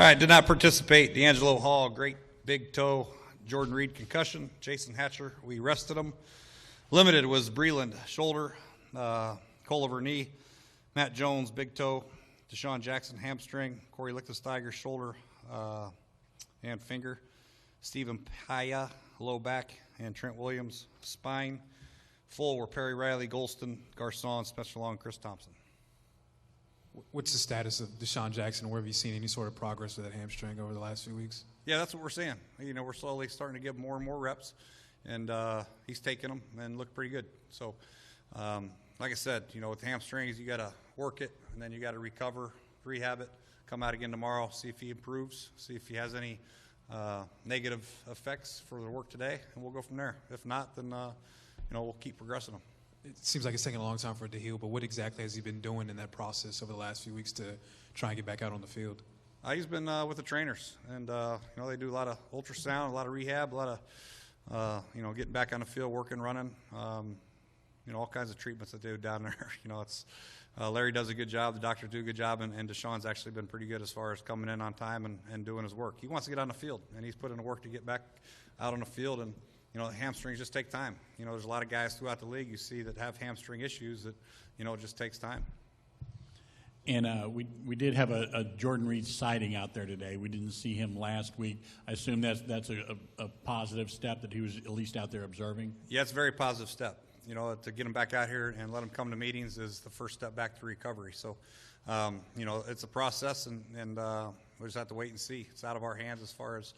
All right, did not participate. D'Angelo Hall, great big toe. Jordan Reed, concussion. Jason Hatcher, we rested him. Limited was Breland, shoulder. Culliver, knee. Matt Jones, big toe. DeSean Jackson, hamstring. Corey Lichtensteiger, shoulder and finger. Stephen Paya, low back. And Trent Williams, spine. Full were Perry Riley, Golston, Garcon, Spencer Long, Chris Thompson. What's the status of DeSean Jackson? Where have you seen any sort of progress with that hamstring over the last few weeks? Yeah, that's what we're seeing. We're slowly starting to give more and more reps, and he's taking them and look pretty good. So, like I said, with hamstrings, you got to work it, and then you got to recover, rehab it, come out again tomorrow, see if he improves, see if he has any negative effects for the work today, and we'll go from there. If not, then we'll keep progressing him. It seems like it's taking a long time for it to heal, but what exactly has he been doing in that process over the last few weeks to try and get back out on the field? He's been with the trainers, and they do a lot of ultrasound, a lot of rehab, a lot of getting back on the field, working, running, all kinds of treatments that they do down there. It's Larry does a good job, the doctors do a good job, and DeSean's actually been pretty good as far as coming in on time and doing his work. He wants to get on the field, and he's put in the work to get back out on the field, and hamstrings just take time. There's a lot of guys throughout the league you see that have hamstring issues that, it just takes time. And we did have a Jordan Reed sighting out there today. We didn't see him last week. I assume that's a positive step that he was at least out there observing? Yeah, it's a very positive step. To get him back out here and let him come to meetings is the first step back to recovery. So, it's a process, and we just have to wait and see. It's out of our hands as far as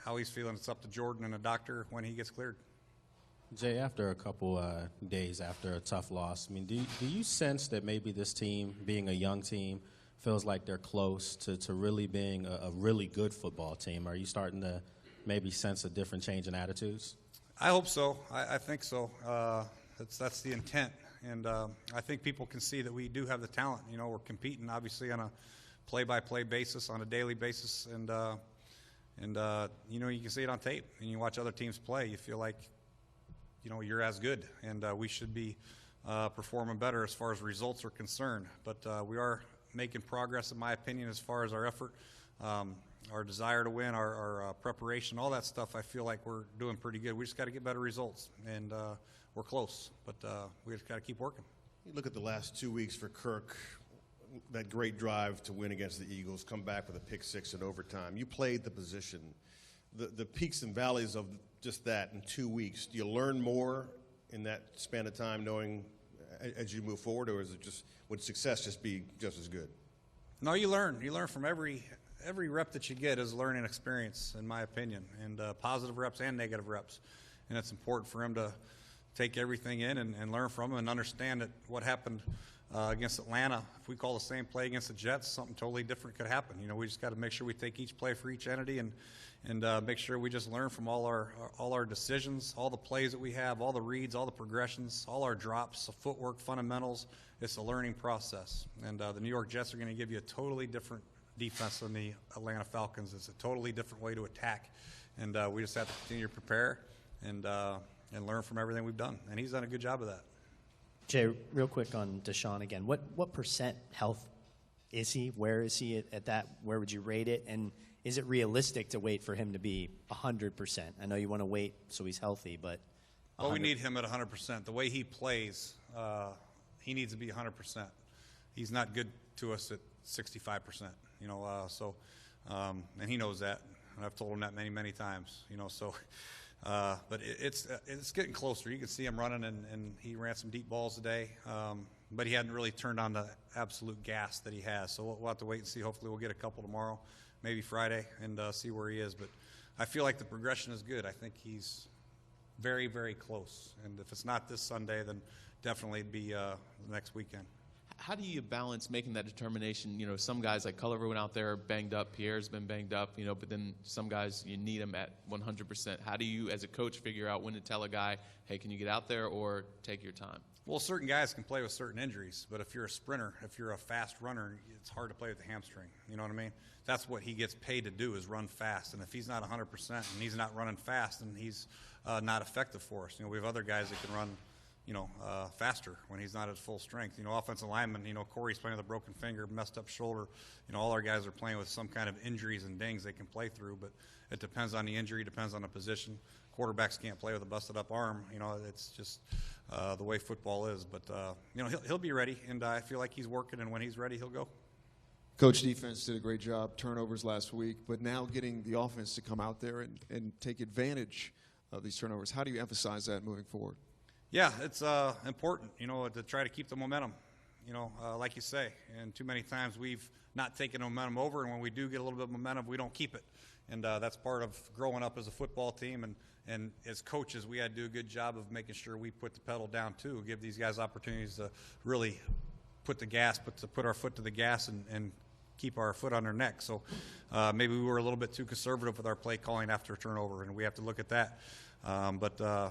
how he's feeling. It's up to Jordan and the doctor when he gets cleared. Jay, after a couple days after a tough loss, do you sense that maybe this team, being a young team, feels like they're close to really being a really good football team? Are you starting to maybe sense a different change in attitudes? I hope so. I think so. That's the intent. And I think people can see that we do have the talent. We're competing, obviously, on a play-by-play basis, on a daily basis, and you can see it on tape, and you watch other teams play. You feel like, you're as good, and we should be performing better as far as results are concerned. But we are making progress, in my opinion, as far as our effort, our desire to win, our preparation, all that stuff. I feel like we're doing pretty good. We just got to get better results, and we're close. But we just got to keep working. You look at the last 2 weeks for Kirk. That great drive to win against the Eagles, come back with a pick six in overtime. You played the position. The peaks and valleys of just that in 2 weeks, do you learn more in that span of time knowing as you move forward, or is it just, would success just be just as good? No, you learn. You learn from every rep that you get is a learning experience, in my opinion, and positive reps and negative reps. And it's important for him to take everything in and learn from them and understand that what happened against Atlanta, if we call the same play against the Jets, something totally different could happen. We just got to make sure we take each play for each entity and make sure we just learn from all our decisions, all the plays that we have, all the reads, all the progressions, all our drops, the footwork, fundamentals. It's a learning process. And the New York Jets are going to give you a totally different defense than the Atlanta Falcons. It's a totally different way to attack. And we just have to continue to prepare and learn from everything we've done. And he's done a good job of that. Jay, real quick on DeSean again. What percent health is he? Where is he at that? Where would you rate it? And is it realistic to wait for him to be 100%? I know you want to wait so he's healthy, but 100%. Well, we need him at 100%. The way he plays, he needs to be 100%. He's not good to us at 65%. And he knows that. And I've told him that many, many times. But it's getting closer. You can see him running, and he ran some deep balls today. But he hadn't really turned on the absolute gas that he has. So we'll have to wait and see. Hopefully we'll get a couple tomorrow, maybe Friday, and see where he is. But I feel like the progression is good. I think he's very, very close. And if it's not this Sunday, then definitely it'd be the next weekend. How do you balance making that determination? Some guys like Culliver went out there banged up. Pierre's been banged up, but then some guys, you need them at 100%. How do you, as a coach, figure out when to tell a guy, hey, can you get out there or take your time? Well, certain guys can play with certain injuries, but if you're a sprinter, if you're a fast runner, it's hard to play with the hamstring. You know what I mean? That's what he gets paid to do, is run fast. And if he's not 100% and he's not running fast, then he's not effective for us. We have other guys that can run faster when he's not at full strength. Offensive linemen, Corey's playing with a broken finger, messed up shoulder. All our guys are playing with some kind of injuries and dings they can play through, but it depends on the injury, depends on the position. Quarterbacks can't play with a busted up arm. It's just the way football is. But, he'll be ready, and I feel like he's working, and when he's ready, he'll go. Coach, defense did a great job, turnovers last week, but now getting the offense to come out there and take advantage of these turnovers. How do you emphasize that moving forward? Yeah, it's important, to try to keep the momentum, like you say. And too many times we've not taken the momentum over, and when we do get a little bit of momentum, we don't keep it. And that's part of growing up as a football team. And as coaches, we had to do a good job of making sure we put the pedal down, too, give these guys opportunities to really put our foot to the gas and keep our foot on their neck. So maybe we were a little bit too conservative with our play calling after a turnover, and we have to look at that. I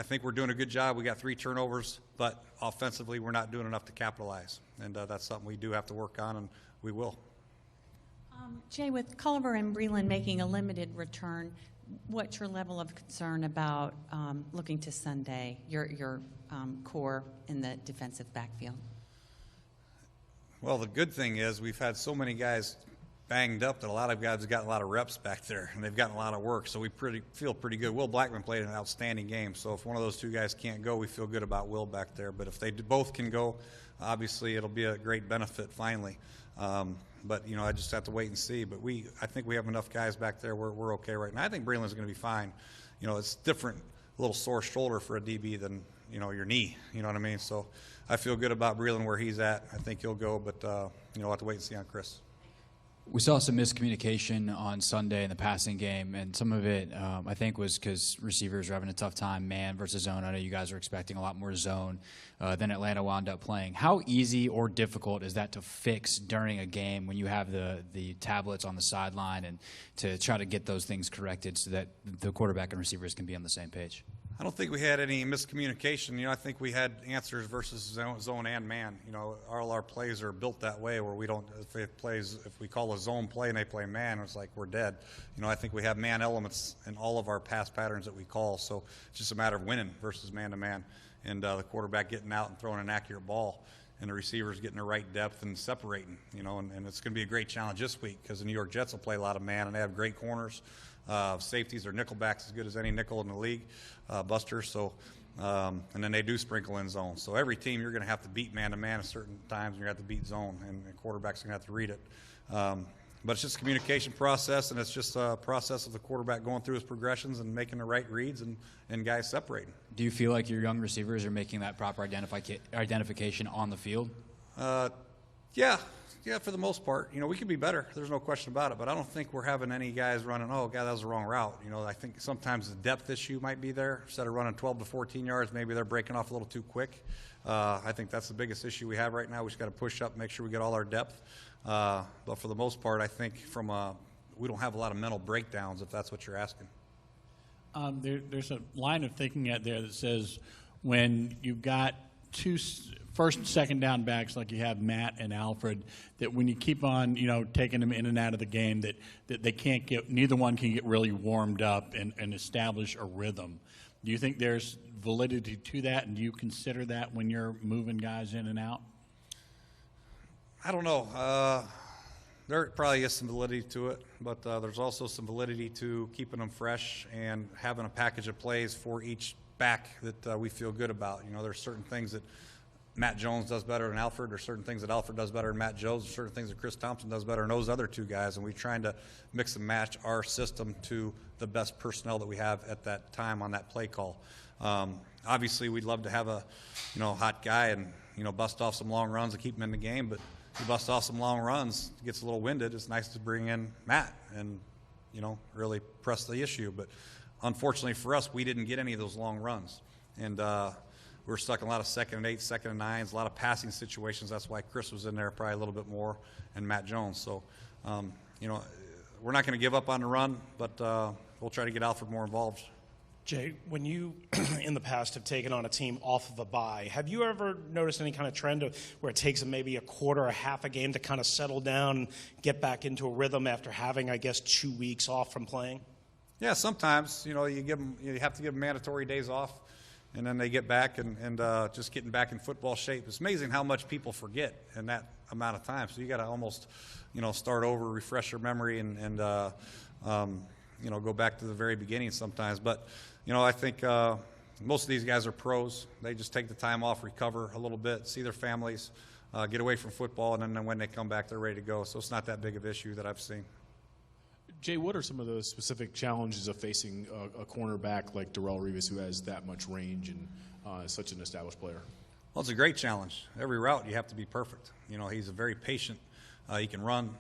think we're doing a good job. We got 3 turnovers, but offensively we're not doing enough to capitalize. And that's something we do have to work on, and we will. Jay, with Culliver and Breland making a limited return, what's your level of concern about looking to Sunday, your core in the defensive backfield? Well, the good thing is we've had so many guys banged up that a lot of guys have gotten a lot of reps back there, and they've gotten a lot of work, so we feel pretty good. Will Blackman played an outstanding game, so if one of those 2 guys can't go, we feel good about Will back there. But if they both can go, obviously it'll be a great benefit finally. But I just have to wait and see. But I think we have enough guys back there. We're okay right now. I think Breland's going to be fine. It's different, a little sore shoulder for a DB than your knee. You know what I mean? So I feel good about Breland where he's at. I think he'll go, but we'll have to wait and see on Chris. We saw some miscommunication on Sunday in the passing game, and some of it, I think, was because receivers were having a tough time, man versus zone. I know you guys were expecting a lot more zone than Atlanta wound up playing. How easy or difficult is that to fix during a game when you have the tablets on the sideline and to try to get those things corrected so that the quarterback and receivers can be on the same page? I don't think we had any miscommunication. I think we had answers versus zone and man. All our plays are built that way where we don't, if we call a zone play and they play man, it's like we're dead. I think we have man elements in all of our pass patterns that we call. So it's just a matter of winning versus man to man. And the quarterback getting out and throwing an accurate ball and the receivers getting the right depth and separating, and it's going to be a great challenge this week because the New York Jets will play a lot of man and they have great corners. Safeties or nickelbacks as good as any nickel in the league, busters. So, and then they do sprinkle in zone. So every team you're going to have to beat man-to-man at certain times, and you're going to have to beat zone, and the quarterback's going to have to read it. But it's just a communication process, and it's just a process of the quarterback going through his progressions and making the right reads and guys separating. Do you feel like your young receivers are making that proper identification on the field? Yeah, for the most part. We could be better. There's no question about it. But I don't think we're having any guys running, oh, God, that was the wrong route. I think sometimes the depth issue might be there. Instead of running 12 to 14 yards, maybe they're breaking off a little too quick. I think that's the biggest issue we have right now. We just got to push up, make sure we get all our depth. But for the most part, I think we don't have a lot of mental breakdowns, if that's what you're asking. There's a line of thinking out there that says when you've got 2 first and second down backs like you have Matt and Alfred, that when you keep on taking them in and out of the game, that they can't get, neither one can get really warmed up and establish a rhythm. Do you think there's validity to that, and do you consider that when you're moving guys in and out? I don't know. There probably is some validity to it, but there's also some validity to keeping them fresh and having a package of plays for each back that we feel good about. There's certain things that Matt Jones does better than Alfred. There's certain things that Alfred does better than Matt Jones. There's certain things that Chris Thompson does better than those other 2 guys, and we're trying to mix and match our system to the best personnel that we have at that time on that play call. Obviously, we'd love to have a hot guy and bust off some long runs and keep him in the game, but if you bust off some long runs, gets a little winded, it's nice to bring in Matt and really press the issue. But unfortunately for us, we didn't get any of those long runs, and we were stuck in a lot of 2nd and 8, 2nd and 9s, a lot of passing situations. That's why Chris was in there probably a little bit more, and Matt Jones. So, we're not going to give up on the run, but we'll try to get Alfred more involved. Jay, when you in the past have taken on a team off of a bye, have you ever noticed any kind of trend of where it takes them maybe a quarter or half a game to kind of settle down and get back into a rhythm after having, I guess, 2 weeks off from playing? Yeah, sometimes. You have to give them mandatory days off. and then they get back and just getting back in football shape. It's amazing how much people forget in that amount of time. So you got to almost, start over, refresh your memory, and go back to the very beginning sometimes. But, I think most of these guys are pros. They just take the time off, recover a little bit, see their families, get away from football, and then when they come back, they're ready to go. So it's not that big of an issue that I've seen. Jay, what are some of the specific challenges of facing a cornerback like Darrelle Revis, who has that much range and is such an established player? Well, it's a great challenge. Every route you have to be perfect. He's a very patient. He can run.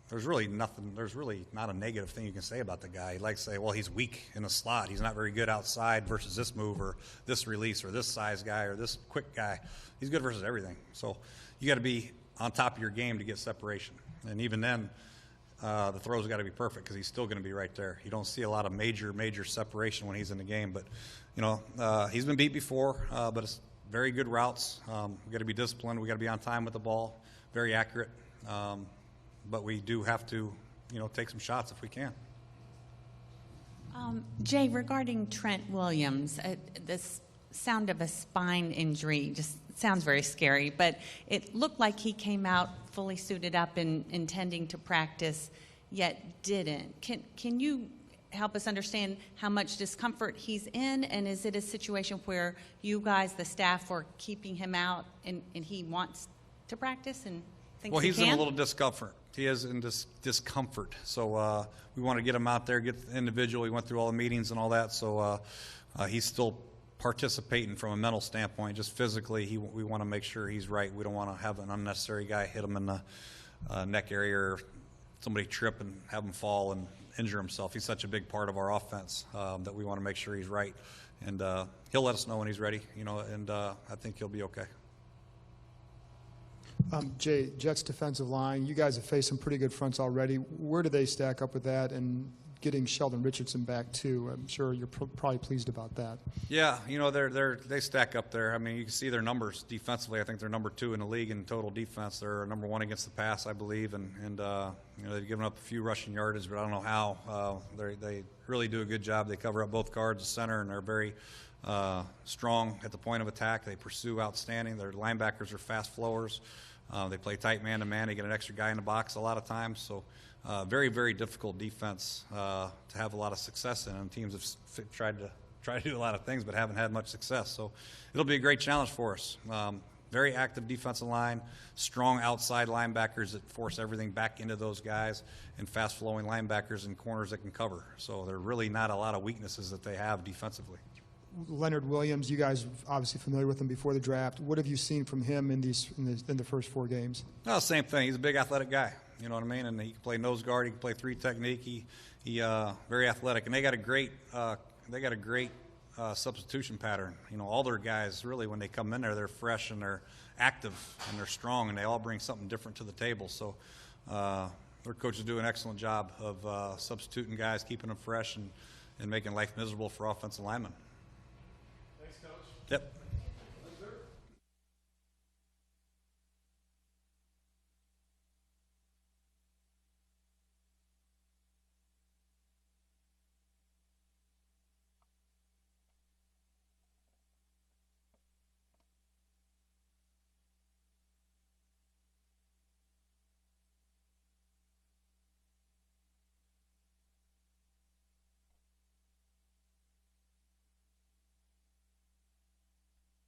There's really not a negative thing you can say about the guy. You'd like to say, well, he's weak in the slot. He's not very good outside versus this move or this release or this size guy or this quick guy. He's good versus everything. So you got to be on top of your game to get separation. And even then, the throw's got to be perfect because he's still going to be right there. You don't see a lot of major separation when he's in the game. But, he's been beat before, but it's very good routes. We've got to be disciplined. We've got to be on time with the ball, very accurate. But we do have to, take some shots if we can. Jay, regarding Trent Williams, this sound of a spine injury just sounds very scary, but it looked like he came out fully suited up and intending to practice, yet didn't. Can you help us understand how much discomfort he's in, and is it a situation where you guys, the staff, are keeping him out and he wants to practice and thinks Well, he he's can? in a little discomfort. He is in discomfort. So we want to get him out there, get the individual. He went through all the meetings and all that, so he's still participating from a mental standpoint. Just physically, we want to make sure he's right. We don't want to have an unnecessary guy hit him in the neck area or somebody trip and have him fall and injure himself. He's such a big part of our offense that we want to make sure he's right. And he'll let us know when he's ready, and I think he'll be okay. Jay, Jets defensive line, you guys have faced some pretty good fronts already. Where do they stack up with that, and getting Sheldon Richardson back too? I'm sure you're probably pleased about that. Yeah, they stack up there. I mean, you can see their numbers defensively. I think they're number 2 in the league in total defense. They're number 1 against the pass, I believe, and they've given up a few rushing yardage, but I don't know how. They really do a good job. They cover up both guards, the center, and they're very strong at the point of attack. They pursue outstanding. Their linebackers are fast flowers. They play tight man-to-man. They get an extra guy in the box a lot of times. So very, very difficult defense to have a lot of success in. And teams have tried to do a lot of things but haven't had much success. So it'll be a great challenge for us. Very active defensive line, strong outside linebackers that force everything back into those guys, and fast-flowing linebackers and corners that can cover. So there are really not a lot of weaknesses that they have defensively. Leonard Williams, you guys are obviously familiar with him before the draft. What have you seen from him in the first 4 games? No, same thing. He's a big athletic guy. You know what I mean? And he can play nose guard. He can play 3 technique. He very athletic. And they got a great substitution pattern. All their guys really, when they come in there, they're fresh and they're active and they're strong, and they all bring something different to the table. So their coaches do an excellent job of substituting guys, keeping them fresh, and making life miserable for offensive linemen. Thanks, Coach. Yep.